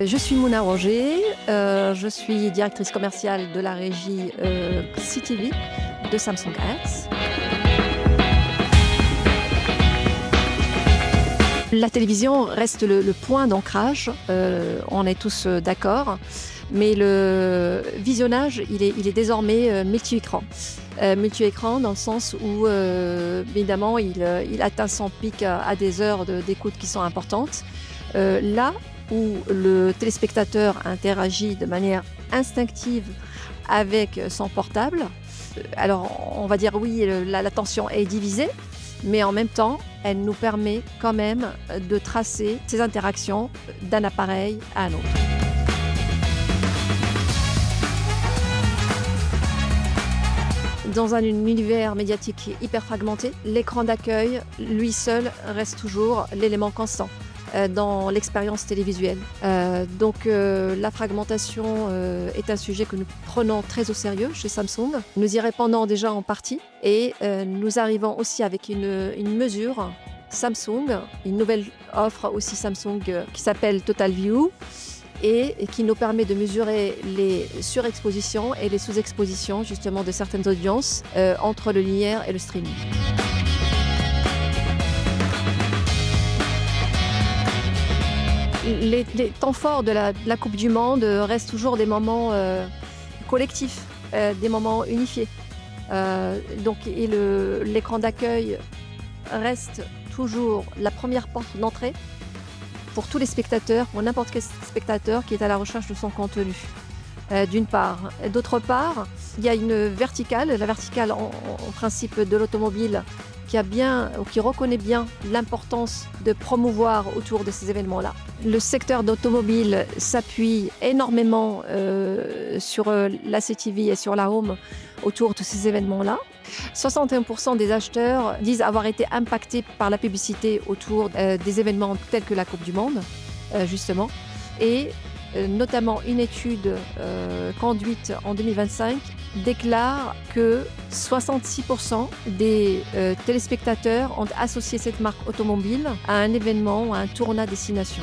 Je suis Mouna Roger, je suis directrice commerciale de la régie CTV de Samsung Ads. La télévision reste le point d'ancrage, on est tous d'accord, mais le visionnage, il est désormais multi-écran. Multi-écran dans le sens où, évidemment, il atteint son pic à des heures d'écoute qui sont importantes. Là où le téléspectateur interagit de manière instinctive avec son portable, alors on va dire oui, l'attention est divisée, mais en même temps, elle nous permet quand même de tracer ces interactions d'un appareil à un autre. Dans un univers médiatique hyper fragmenté, l'écran d'accueil, lui seul, reste toujours l'élément constant dans l'expérience télévisuelle. Donc la fragmentation est un sujet que nous prenons très au sérieux chez Samsung. Nous y répondons déjà en partie et nous arrivons aussi avec une mesure Samsung, une nouvelle offre aussi Samsung qui s'appelle Total View et qui nous permet de mesurer les surexpositions et les sous-expositions justement de certaines audiences entre le linéaire et le streaming. Les temps forts de la Coupe du Monde restent toujours des moments collectifs, des moments unifiés. L'écran d'accueil reste toujours la première porte d'entrée pour tous les spectateurs, pour n'importe quel spectateur qui est à la recherche de son contenu, d'une part. D'autre part, il y a une verticale, la verticale en principe de l'automobile, qui reconnaît bien l'importance de promouvoir autour de ces événements-là. Le secteur d'automobile s'appuie énormément sur la CTV et sur la Home autour de ces événements-là. 61% des acheteurs disent avoir été impactés par la publicité autour des événements tels que la Coupe du Monde, justement. Et notamment une étude conduite en 2025 déclare que 66% des téléspectateurs ont associé cette marque automobile à un événement ou à un tournoi destination.